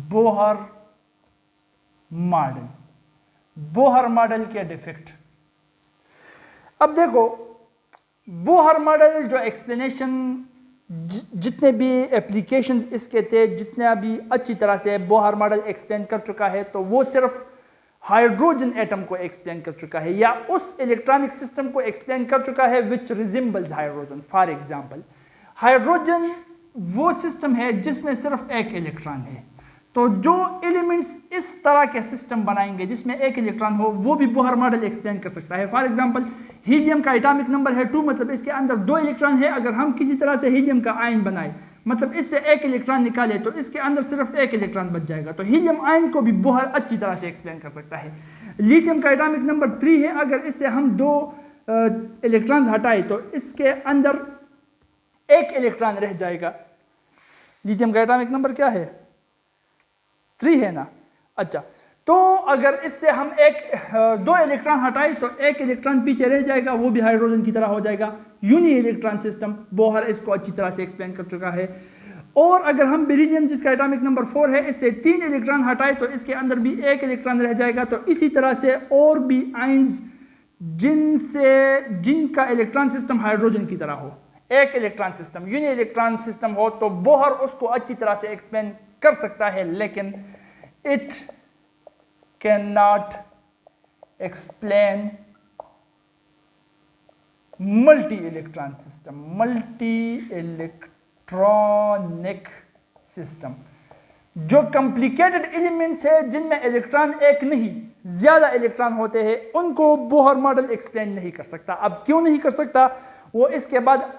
Bohr model, Bohr model के defect. अब देखो बोहर मॉडल जो एक्सप्लेनेशन जितने भी एप्लीकेशंस इसके थे, जितने भी अच्छी तरह से बोहर मॉडल एक्सप्लेन कर चुका है, तो वो सिर्फ हाइड्रोजन एटम को एक्सप्लेन कर चुका है या उस इलेक्ट्रॉनिक सिस्टम को एक्सप्लेन कर चुका है which resembles hydrogen. For example hydrogen वो सिस्टम है जिसमें सिर्फ एक इलेक्ट्रॉन है, तो जो एलिमेंट्स इस तरह के सिस्टम बनाएंगे जिसमें एक इलेक्ट्रॉन हो वो भी बोहर मॉडल एक्सप्लेन कर सकता है। फॉर एग्जांपल हीलियम का एटॉमिक नंबर है 2, मतलब इसके अंदर 2 इलेक्ट्रॉन है। अगर हम किसी तरह से हीलियम का आयन बनाए, मतलब इससे एक इलेक्ट्रॉन निकाले, तो इसके अंदर सिर्फ एक इलेक्ट्रॉन बच जाएगा। तो हीलियम आयन को भी बोहर अच्छी तरह से एक्सप्लेन कर सकता है। लिथियम का एटॉमिक नंबर 3 है, अगर इससे हम 2 इलेक्ट्रॉन्स हटाए तो इसके अंदर एक इलेक्ट्रॉन रह जाएगा। लिथियम का एटॉमिक नंबर क्या है? 3 है ना। अच्छा, तो अगर इससे हम 2 इलेक्ट्रॉन हटाए तो एक इलेक्ट्रॉन पीछे रह जाएगा, वो भी हाइड्रोजन की तरह हो जाएगा। यूनी इलेक्ट्रॉन सिस्टम, बोहर इसको अच्छी तरह से एक्सप्लेन कर चुका है। और अगर हम बेरिलियम जिसका एटॉमिक नंबर 4 है, इससे 3 इलेक्ट्रॉन हटाए तो इसके अंदर भी एक इलेक्ट्रॉन रह जाएगा। तो इसी तरह से और भी आयंस जिनका इलेक्ट्रॉन सिस्टम हाइड्रोजन की तरह हो, एक electron system, uni electron system हो, तो बोहर उसको अच्छी तरह से एक्सप्लेन कर सकता है, लेकिन it can not explain multi electron system, multi electronic system. जो कॉम्प्लिकेटेड एलिमेंट्स है जिनमें इलेक्ट्रॉन एक नहीं ज्यादा इलेक्ट्रॉन होते हैं, उनको बोहर मॉडल एक्सप्लेन नहीं कर सकता। अब क्यों नहीं कर सकता वो इसके बाद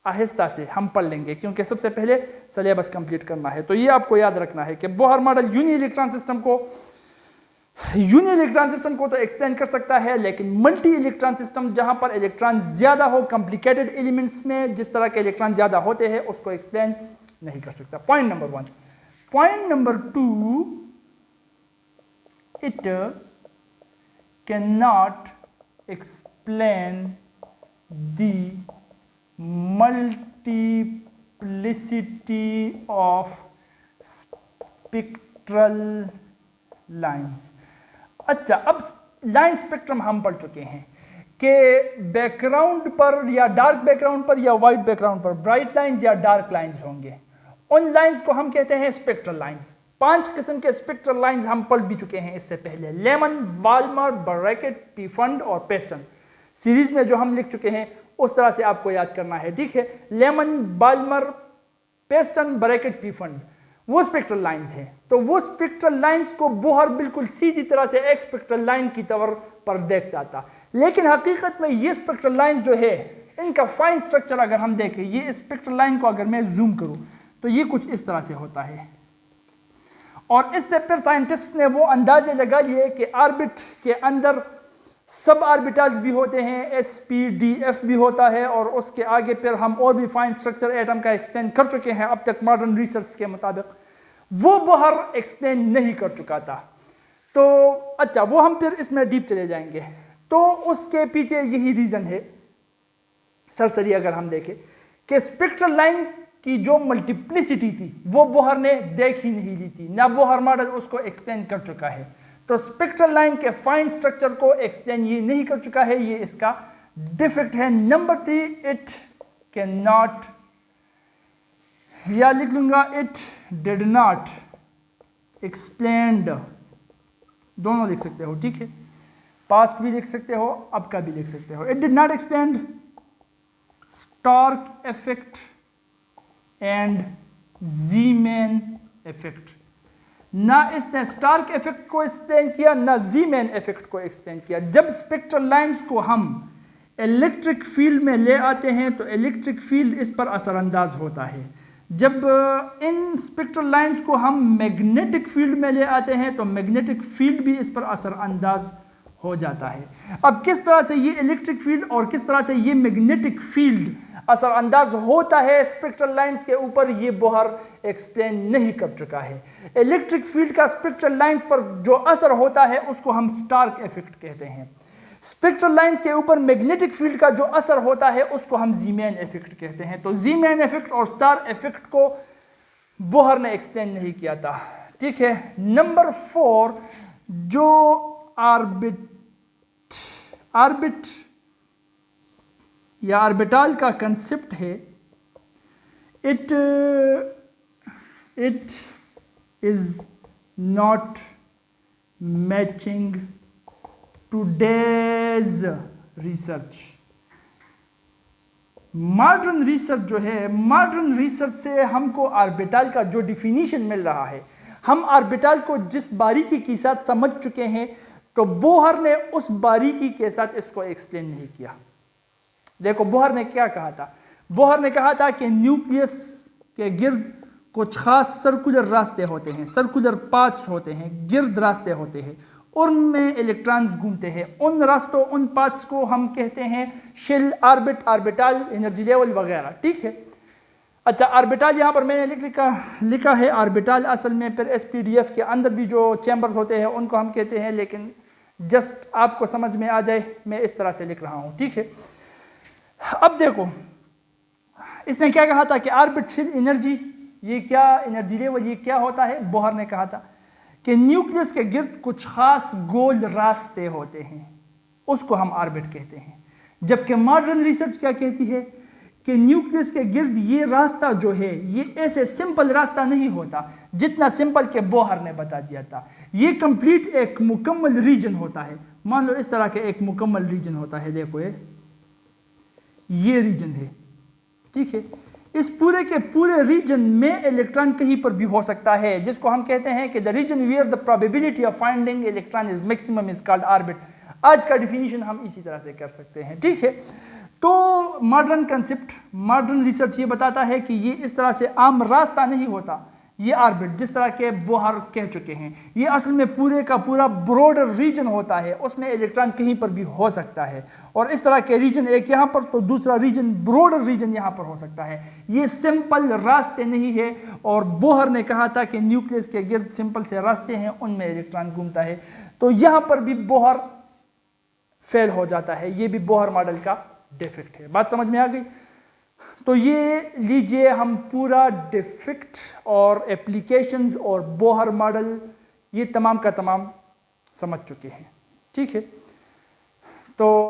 आहिस्ता से हम पढ़ लेंगे, क्योंकि सबसे पहले सिलेबस कंप्लीट करना है। तो ये आपको याद रखना है कि Bohr model uni electron system को तो एक्सप्लेन कर सकता है, लेकिन मल्टी इलेक्ट्रॉन सिस्टम जहां पर इलेक्ट्रॉन ज्यादा हो, कॉम्प्लिकेटेड एलिमेंट्स में जिस तरह के इलेक्ट्रॉन ज्यादा होते हैं, उसको एक्सप्लेन नहीं कर सकता। Point number 1। Point number 2, it can not explain the multiplicity of spectral lines। अच्छा, अब लाइन स्पेक्ट्रम हम पढ़ चुके हैं कि बैकग्राउंड पर या डार्क बैकग्राउंड पर या वाइट बैकग्राउंड पर ब्राइट लाइंस या डार्क लाइंस होंगे। उन लाइंस को हम कहते हैं स्पेक्ट्रल लाइंस। 5 किस्म के स्पेक्ट्रल लाइंस हम पढ़ भी चुके हैं इससे पहले, लेमन, बाल्मर, ब्रैकेट, पीफंड और पेस्टन। सीरीज में जो हम लिख चुके हैं उस तरह से आपको याद करना है, ठीक है। लेमन, बाल्मर, पेस्टन, ब्रैकेट, पीफंड वो स्पेक्ट्रल लाइंस हैं। तो वो स्पेक्ट्रल लाइंस को बोहर बिल्कुल सीधी तरह से एक स्पेक्ट्रल लाइन की तौर पर देखता था, लेकिन हकीकत में ये स्पेक्ट्रल लाइंस जो है इनका फाइन स्ट्रक्चर अगर हम देखें, ये स्पेक्ट्रल लाइन को अगर मैं जूम करूं तो ये कुछ इस तरह से होता है। और इससे फिर साइंटिस्ट ने वो अंदाजे लगा लिए कि ऑर्बिट के अंदर सब ऑर्बिटल्स भी होते हैं, sp-df भी होता है, और उसके आगे फिर हम और भी फाइन स्ट्रक्चर एटम का एक्सप्लेन कर चुके हैं अब तक मॉडर्न रिसर्च के मुताबिक। वो बोहर एक्सप्लेन नहीं कर चुका था। तो अच्छा, वो हम फिर इसमें डीप चले जाएंगे। तो उसके पीछे यही रीजन है सरसरी अगर हम देखें कि स्पेक्ट्रल लाइन की जो मल्टीप्लिसिटी थी वो बोहर ने देख ही नहीं ली थी, ना बोहर मॉडल उसको एक्सप्लेन कर चुका है। तो स्पेक्ट्रल लाइन के फाइन स्ट्रक्चर को एक्सप्लेन ये नहीं कर चुका है, ये इसका डिफेक्ट है। नंबर 3, इट कैन नॉट, या लिख लूंगा इट डिड नॉट एक्सप्लेन्ड, दोनों लिख सकते हो, ठीक है। पास्ट भी लिख सकते हो, अब का भी लिख सकते हो। It did not explained Stark effect and Zeeman effect. ना इसने स्टार्क इफेक्ट को एक्सप्लेन किया, ना ज़ीमैन इफेक्ट को एक्सप्लेन किया। जब स्पेक्ट्रल लाइंस को हम इलेक्ट्रिक फील्ड में ले आते हैं तो इलेक्ट्रिक फील्ड इस पर असरअंदाज होता है। जब इन स्पेक्ट्रल लाइंस को हम मैग्नेटिक फील्ड में ले आते हैं तो मैग्नेटिक फील्ड भी इस पर असरअंदाज हो जाता है। अब किस तरह से ये इलेक्ट्रिक फील्ड और किस तरह से ये मैग्नेटिक फील्ड असरअंदाज होता है स्पेक्ट्रल लाइंस के ऊपर, ये बोहर एक्सप्लेन नहीं कर चुका है। इलेक्ट्रिक फील्ड का स्पेक्ट्रल लाइंस पर जो असर होता है उसको हम स्टार्क इफेक्ट कहते हैं। स्पेक्ट्रल लाइंस के ऊपर मैग्नेटिक फील्ड का जो असर होता है उसको हम ज़ीमैन इफेक्ट कहते हैं। तो ज़ीमैन इफेक्ट और स्टार इफेक्ट को बोहर ने एक्सप्लेन नहीं किया था, ठीक है। नंबर 4 जो ऑर्बिट या ऑर्बिटल का कंसेप्ट है, it is not matching today's research. Modern research जो है, मॉडर्न रिसर्च से हमको ऑर्बिटल का जो डिफिनीशन मिल रहा है, हम ऑर्बिटल को जिस बारीकी के साथ समझ चुके हैं, तो बोहर ने उस बारीकी के साथ इसको एक्सप्लेन नहीं किया। देखो बोहर ने क्या कहा था, बोहर ने कहा था कि न्यूक्लियस के गिर्द कुछ खास सर्कुलर रास्ते होते हैं, सर्कुलर पाथ्स होते हैं, गिर्द रास्ते होते हैं, उनमें इलेक्ट्रॉन्स घूमते हैं। उन रास्तों, उन पाथ्स को हम कहते हैं shell, orbit, orbital, energy level वगैरह। ठीक है। अच्छा, ऑर्बिटल यहाँ पर मैंने लिखा है ऑर्बिटल, असल में फिर SPDF के अंदर भी जो चैम्बर्स होते हैं उनको हम कहते हैं, लेकिन जस्ट आपको समझ में आ जाए मैं इस तरह से लिख रहा हूँ। ठीक है। अब देखो इसने क्या कहा था कि ऑर्बिटल एनर्जी, ये क्या एनर्जी लेवल, ये क्या होता है। बोहर ने कहा था कि न्यूक्लियस के गिर्द कुछ खास गोल रास्ते होते हैं, उसको हम ऑर्बिट कहते हैं। जबकि मॉडर्न रिसर्च क्या कहती है कि न्यूक्लियस के गिर्द ये रास्ता जो है, ये ऐसे सिंपल रास्ता नहीं होता जितना सिंपल के बोहर ने बता दिया था। ये कंप्लीट एक मुकम्मल रीजन होता है। मान लो इस तरह के एक मुकम्मल रीजन होता है, देखो ये रीजन है। ठीक है। इस पूरे के पूरे रीजन में इलेक्ट्रॉन कहीं पर भी हो सकता है, जिसको हम कहते हैं कि the region where the probability of finding electron is maximum is called orbit. आज का डिफिनीशन हम इसी तरह से कर सकते हैं। ठीक है। तो मॉडर्न कंसेप्ट, मॉडर्न रिसर्च ये बताता है कि ये इस तरह से आम रास्ता नहीं होता, ये ऑर्बिट जिस तरह के बोहर कह चुके हैं, ये असल में पूरे का पूरा ब्रॉडर रीजन होता है, उसमें इलेक्ट्रॉन कहीं पर भी हो सकता है। और इस तरह के रीजन, एक यहाँ पर तो दूसरा रीजन, ब्रॉडर रीजन यहाँ पर हो सकता है। ये सिंपल रास्ते नहीं है। और बोहर ने कहा था कि न्यूक्लियस के गिर्द सिंपल से रास्ते हैं, उनमें इलेक्ट्रॉन घूमता है। तो यहाँ पर भी बोहर फेल हो जाता है। ये भी बोहर मॉडल का डिफेक्ट है। बात समझ में आ गई। तो ये लीजिए, हम पूरा डिफेक्ट और एप्लीकेशंस और बोहर मॉडल ये तमाम का तमाम समझ चुके हैं। ठीक है। तो